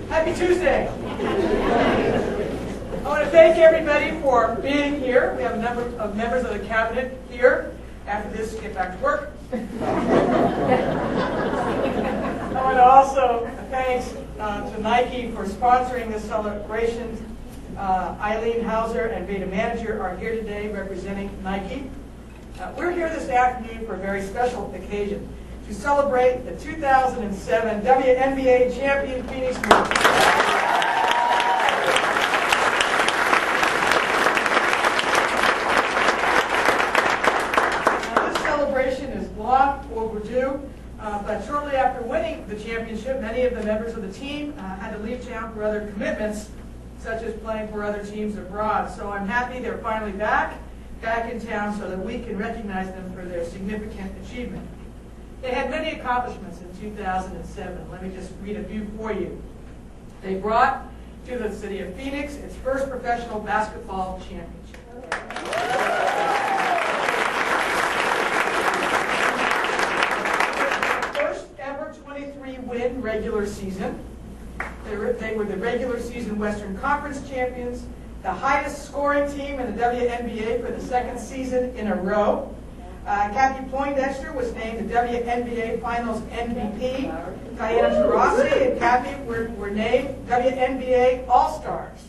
Happy Tuesday. I want to thank everybody for being here. We have a number of members of the cabinet here. After this, get back to work. I want to also thanks to Nike for sponsoring this celebration. Eileen Hauser and Beta Manager are here today representing Nike. We're here this afternoon for a very special occasion to celebrate the 2007 WNBA Champion Phoenix Mercury. Now, this celebration is long overdue, but shortly after winning the championship, many of the members of the team had to leave town for other commitments, such as playing for other teams abroad. So I'm happy they're finally back in town so that we can recognize them for their significant achievement. They had many accomplishments in 2007. Let me just read a few for you. They brought to the city of Phoenix its first professional basketball championship. First ever 23-win regular season. They were the regular season Western Conference champions, the highest scoring team in the WNBA for the second season in a row. Kathy Poindexter was named the WNBA Finals MVP. Diana Taurasi and Kathy were named WNBA All-Stars.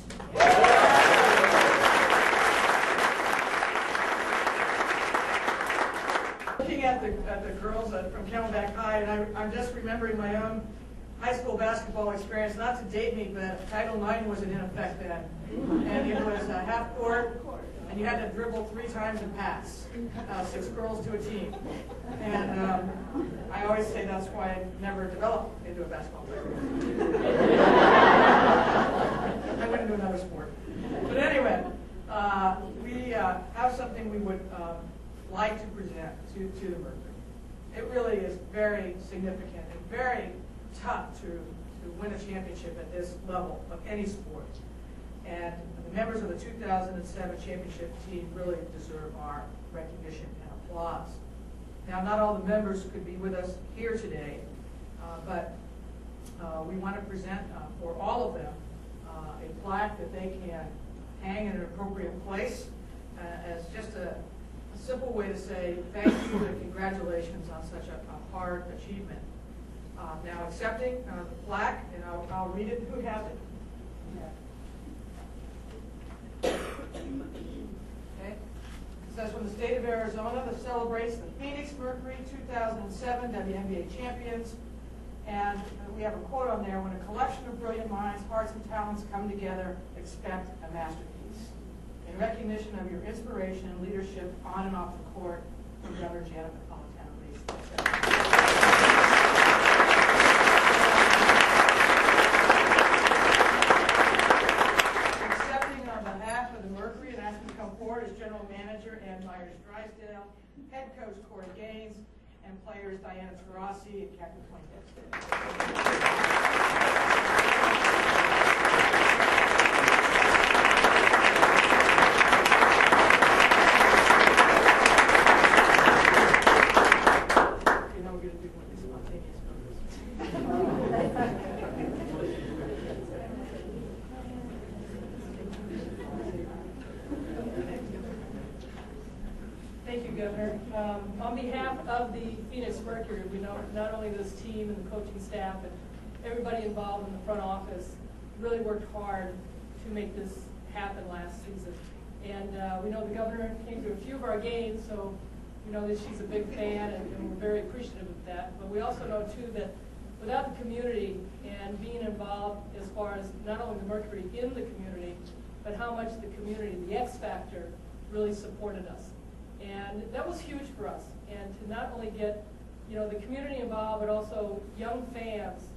Looking at the girls from Camelback High, and I'm just remembering my own high school basketball experience, not to date me, but Title IX wasn't in effect then. And it was half court, and you had to dribble 3 times and pass. 6 girls to a team. And I always say that's why I never developed into a basketball player. I went into another sport. But anyway, we have something we would like to present to the Mercury. It really is very significant and very tough to win a championship at this level of any sport. And the members of the 2007 championship team really deserve our recognition and applause. Now, not all the members could be with us here today, but we want to present for all of them a plaque that they can hang in an appropriate place as just a simple way to say thank you and congratulations on such a hard achievement. Now, accepting the plaque, and I'll read it. Who has it? Okay. It says, from the state of Arizona that celebrates the Phoenix Mercury 2007 WNBA Champions. And we have a quote on there: when a collection of brilliant minds, hearts, and talents come together, expect a masterpiece. In recognition of your inspiration and leadership on and off the court, from Governor Janet Napolitano. As General Manager Ann Myers-Drysdale, Head Coach Corey Gaines, and players Diana Taurasi and Kathy Poindexter. You know we're going to do one of these spontaneous photos. Thank you, Governor. On behalf of the Phoenix Mercury, we know not only this team and the coaching staff, but everybody involved in the front office really worked hard to make this happen last season. And we know the Governor came to a few of our games, so you know that she's a big fan, and we're very appreciative of that. But we also know too that without the community and being involved as far as not only the Mercury in the community, but how much the community, the X Factor, really supported us. And that was huge for us. And to not only get, you know, the community involved, but also young fans,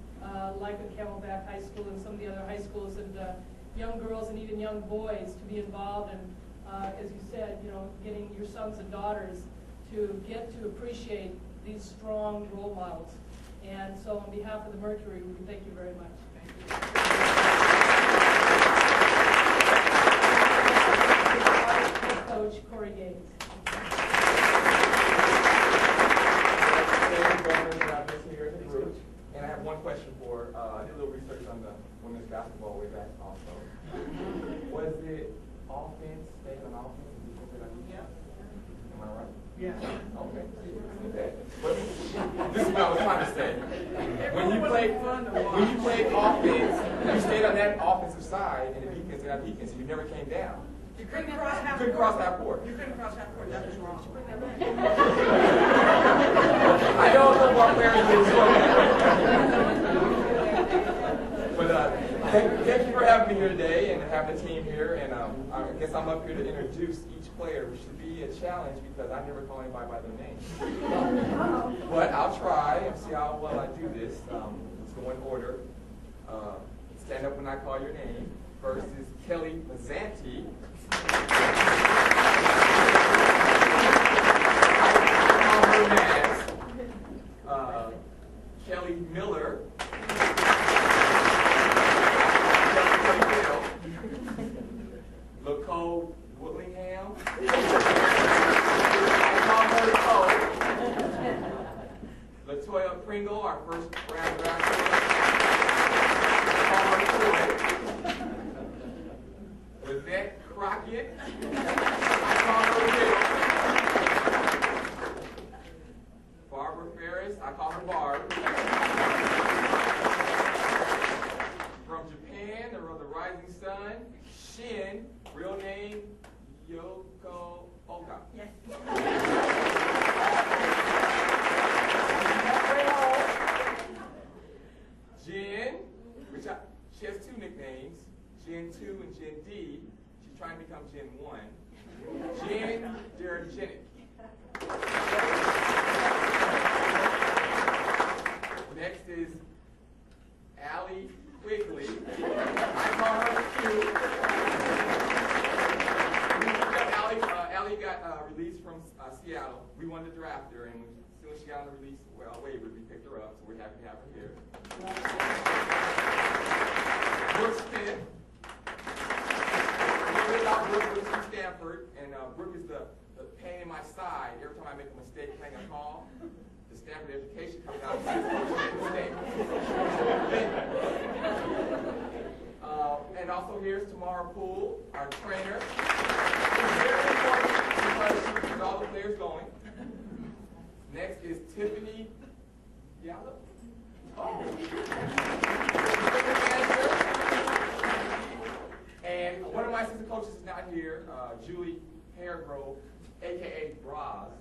like at Camelback High School and some of the other high schools, and young girls and even young boys to be involved, and as you said, you know, getting your sons and daughters to get to appreciate these strong role models. And so on behalf of the Mercury, we thank you very much. Thank you. Coach Corey Gaines. And I have one question for, I did a little research on the women's basketball way back also. Was it offense, staying on offense, and defense? Yeah. Am I right? Yeah. Okay. But this is what I was trying to say. When you played offense, you stayed on that offensive side, and the defense stayed on defense, and you never came down. You couldn't cross half court. Couldn't cross half court. You couldn't cross half court. That was wrong. I know some of our players did so. But thank you for having me here today and having the team here. And I guess I'm up here to introduce each player, which should be a challenge because I never call anybody by their name. But I'll try and see how well I do this. Let's go in order. Stand up when I call your name. First is Kelly Mazzanti. Kelly Miller. LaCole Woodlingham. LaToya Pringle, our first round draft pick. Lizette Crockett. Barbara Ferris, I call her Barb. From Japan, the rising sun, Shin, real name, Yoko Oka. Yes. Jen, she has two nicknames, Gen 2 and Gen D. She's trying to become Gen 1. Jen Derogenic. Next is Allie Quigley. I call her Q. Allie got released from Seattle. We wanted to draft her, and as soon as she got on the release waiver, we picked her up, so we're happy to have her here. Brooke Smith. Brooke was from Stanford, and Brooke is the pain in my side. Every time I make a mistake playing a call, the Stanford education comes out and says, mistake. And also here's Tamara Poole, our trainer. It's very important because she keeps all the players going. Next is Tiffany Yalla. Oh. And one of my assistant coaches is not here, Julie Hairgrove, a.k.a. Braz.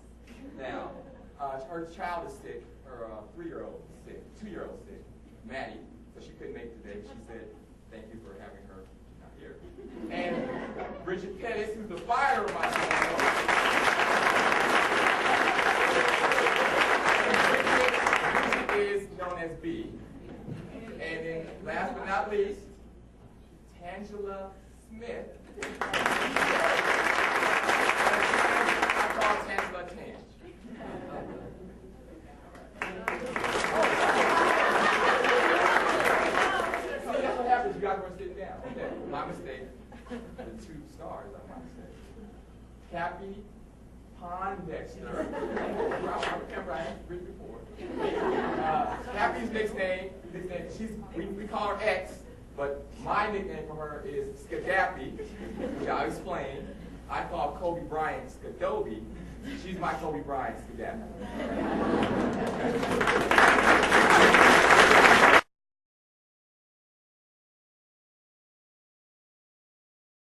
Now, her child is sick, her 3-year-old is sick, 2-year-old sick, Maddie, so she couldn't make it today. She said, thank you for having her not here. And Bridget Pettis, who's the fire of my team. Bridget is known as B. And then, last but not least, Tangela Smith. I call Tangela Tange. See, that's what happens. You guys were sitting down. Okay, my mistake. The 2 stars are my mistake. Cappy Pondexter. I remember I had written before. Cappy's nickname, we call her X. But my nickname for her is Skadappy, which I'll explain. I call Kobe Bryant Skadoby. She's my Kobe Bryant Skadappy.